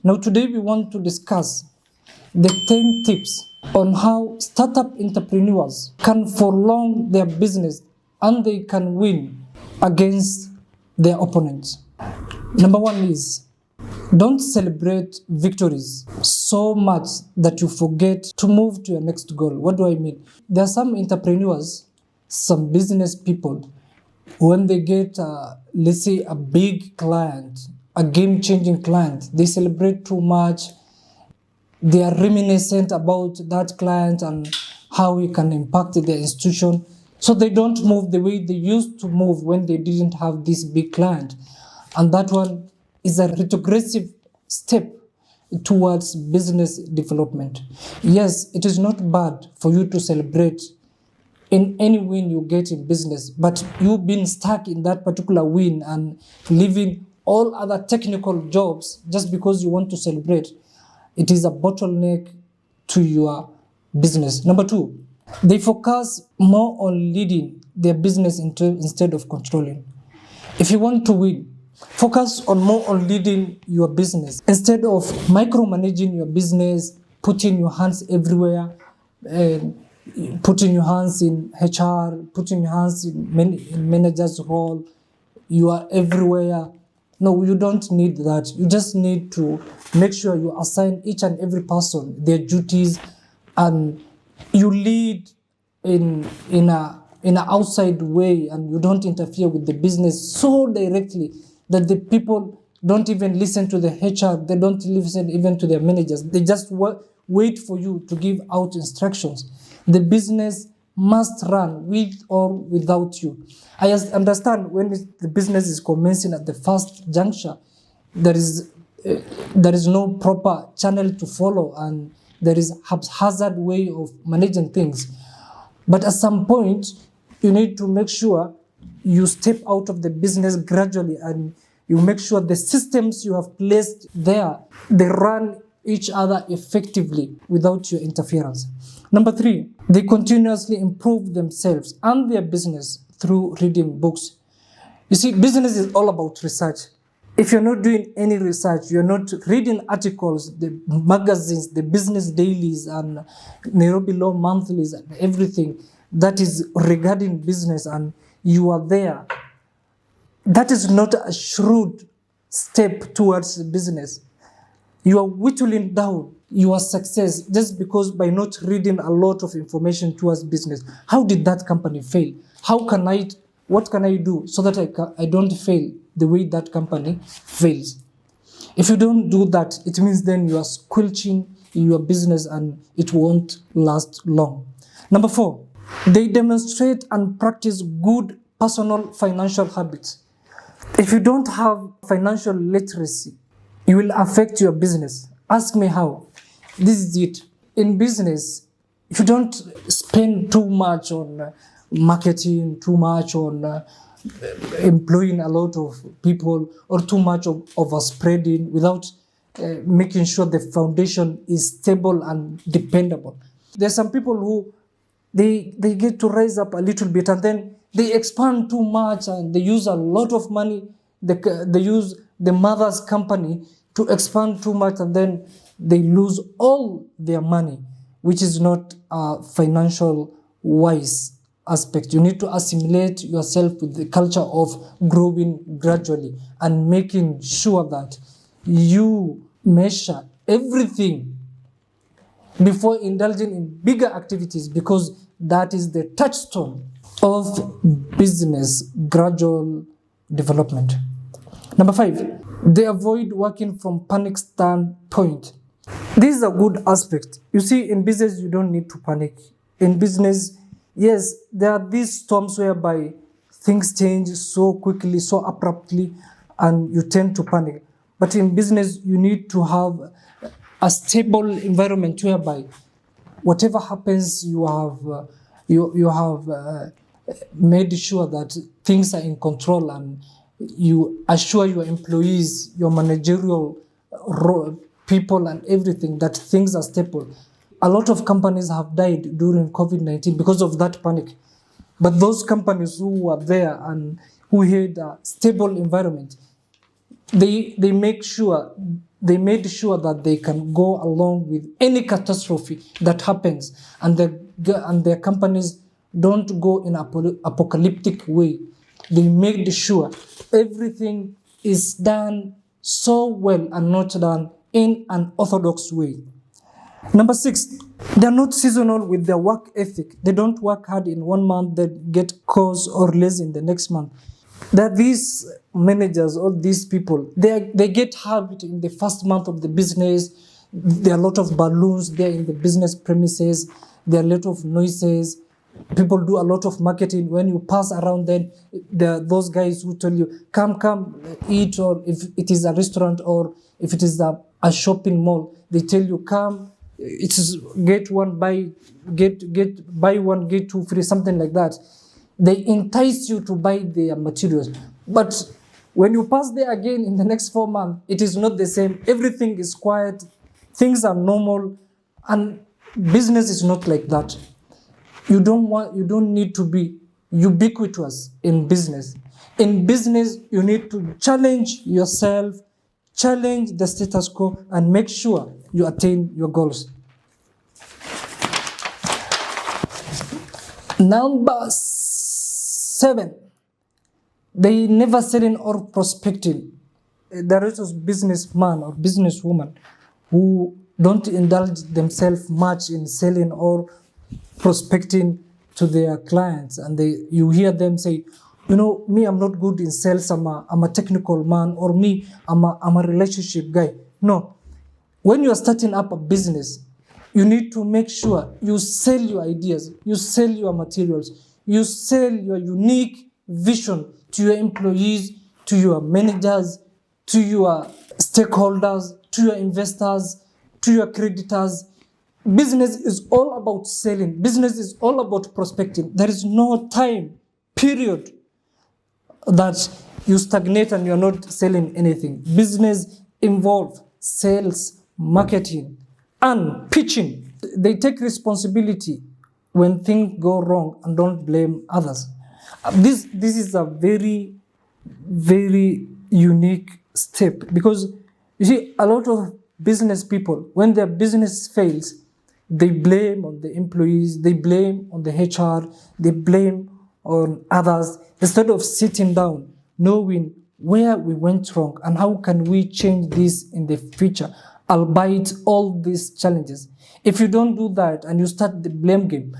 Now today we want to discuss the 10 tips on how startup entrepreneurs can prolong their business and they can win against their opponents. Number one is, don't celebrate victories so much that you forget to move to your next goal. What do I mean? There are some entrepreneurs, some business people, when they get, let's say, a big client, a game-changing client, they celebrate too much. They are reminiscent about that client and how he can impact their institution. So they don't move the way they used to move when they didn't have this big client. And that one is a retrogressive step towards business development. Yes, it is not bad for you to celebrate in any win you get in business, but you've been stuck in that particular win and leaving all other technical jobs just because you want to celebrate. It is a bottleneck to your business. Number two, they focus more on leading their business instead of controlling. If you want to win, focus more on leading your business instead of micromanaging your business, putting your hands everywhere, putting your hands in HR, putting your hands in manager's role. You are everywhere. No, you don't need that. You just need to make sure you assign each and every person their duties, and you lead in an outside way, and you don't interfere with the business so directly that the people don't even listen to the HR. They don't listen even to their managers. They just wait for you to give out instructions. The business must run with or without you. I understand when the business is commencing at the first juncture, there is no proper channel to follow, and there is haphazard way of managing things. But at some point, you need to make sure you step out of the business gradually, and you make sure the systems you have placed there, they run each other effectively without your interference. Number three, they continuously improve themselves and their business through reading books. You see, business is all about research. If you're not doing any research, you're not reading articles, the magazines, the business dailies, and Nairobi Law monthlies, and everything that is regarding business, and you are there, that is not a shrewd step towards business. You are whittling down your success just because by not reading a lot of information towards business. How did that company fail? What can I do so that I don't fail the way that company fails? If you don't do that, it means then you are squelching your business and it won't last long. Number four, they demonstrate and practice good personal financial habits. If you don't have financial literacy, you will affect your business. Ask me how. This is it. In business, if you don't spend too much on marketing, too much on employing a lot of people, or too much of overspreading without making sure the foundation is stable and dependable. There's some people who they get to rise up a little bit and then they expand too much and they use a lot of money. They use the mother's company to expand too much and then they lose all their money, which is not a financial wise aspect. You need to assimilate yourself with the culture of growing gradually and making sure that you measure everything before indulging in bigger activities, because that is the touchstone of business gradual development. Number five, they avoid working from panic standpoint. This is a good aspect. You see, in business, you don't need to panic. In business, yes, there are these storms whereby things change so quickly, so abruptly, and you tend to panic. But in business, you need to have a stable environment whereby whatever happens, you have made sure that things are in control, and you assure your employees, your managerial people and everything that things are stable. A lot of companies have died during COVID-19 because of that panic. But those companies who were there and who had a stable environment, they make sure they made sure that they can go along with any catastrophe that happens, and their companies don't go in apocalyptic way. They made sure everything is done so well and not done in an orthodox way. Number 6, they are not seasonal with their work ethic. They don't work hard in one month, they get calls or lazy in the next month. That these managers, all these people, they get hard in the first month of the business. There are a lot of balloons there in the business premises. There are a lot of noises. People do a lot of marketing. When you pass around, then there are those guys who tell you, come, eat, or if it is a restaurant or if it is a shopping mall, they tell you, come, it's get one, buy one, get two free, something like that. They entice you to buy their materials. But when you pass there again in the next 4 months, it is not the same. Everything is quiet. Things are normal. And business is not like that. You don't need to be ubiquitous in business. In business, you need to challenge yourself, challenge the status quo, and make sure you attain your goals. Number 7, they never selling or prospecting. There is a businessman or businesswoman who don't indulge themselves much in selling or prospecting to their clients, and you hear them say, me, I'm not good in sales. I'm a technical man, or me, I'm a relationship guy. No, when you are starting up a business, you need to make sure you sell your ideas, you sell your materials, you sell your unique vision to your employees, to your managers, to your stakeholders, to your investors, to your creditors. Business is all about selling. Business is all about prospecting. There is no time, period, that you stagnate and you're not selling anything. Business involves sales, marketing, and pitching. They take responsibility when things go wrong and don't blame others. This is a very, very unique step, because you see, a lot of business people, when their business fails, they blame on the employees, they blame on the HR, they blame on others, instead of sitting down, knowing where we went wrong and how can we change this in the future, albeit all these challenges. If you don't do that and you start the blame game,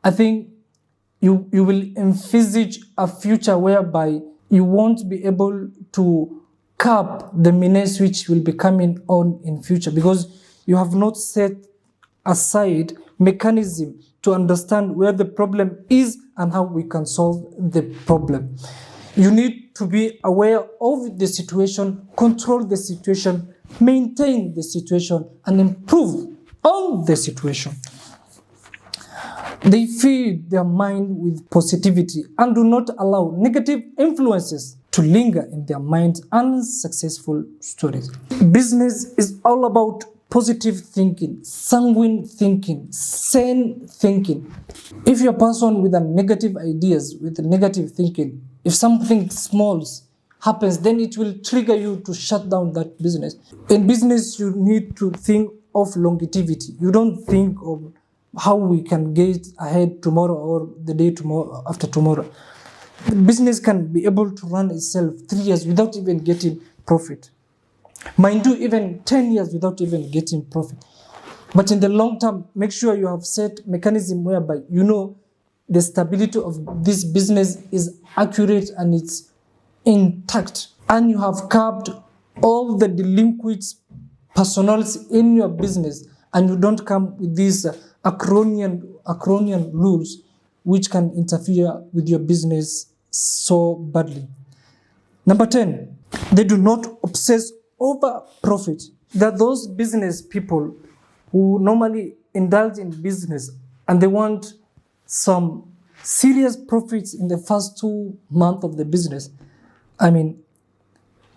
I think you will envisage a future whereby you won't be able to curb the menace which will be coming on in future, because you have not set aside mechanism to understand where the problem is and how we can solve the problem. You need to be aware of the situation, control the situation, maintain the situation, and improve on the situation. They feed their mind with positivity and do not allow negative influences to linger in their minds and successful stories. Business is all about positive thinking, sanguine thinking, sane thinking. If you're a person with a negative ideas, with a negative thinking, if something small happens, then it will trigger you to shut down that business. In business, you need to think of longevity. You don't think of how we can get ahead tomorrow or the day tomorrow after tomorrow. The business can be able to run itself 3 years without even getting profit. Mind you, even 10 years without even getting profit. But in the long term, make sure you have set mechanism whereby you know the stability of this business is accurate and it's intact. And you have curbed all the delinquent personals in your business, and you don't come with these acronian rules which can interfere with your business so badly. Number 10, they do not obsess over profit. There are those business people who normally indulge in business and they want some serious profits in the first 2 months of the business. I mean,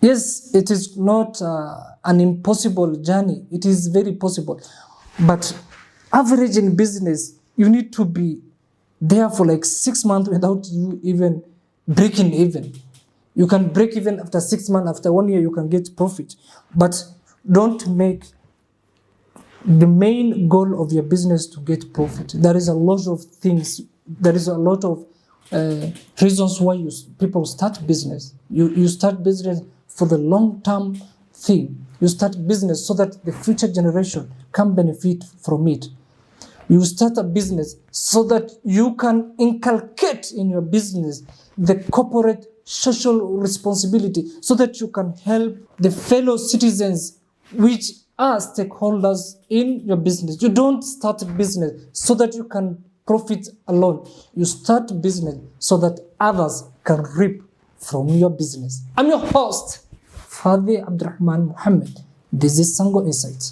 yes, it is not an impossible journey. It is very possible. But average in business, you need to be there for like 6 months without you even breaking even. You can break even after 6 months, after 1 year, you can get profit. But Don't make the main goal of your business to get profit. There is a lot of things, there is a lot of reasons why people start business. You start business for the long-term thing. You start business so that the future generation can benefit from it. You start a business so that you can inculcate in your business the corporate social responsibility, so that you can help the fellow citizens which are stakeholders in your business. You don't start a business so that you can profit alone. You start business so that others can reap from your business. I'm your host, Fadi Abdurrahman Muhammad. This is Sango Insights.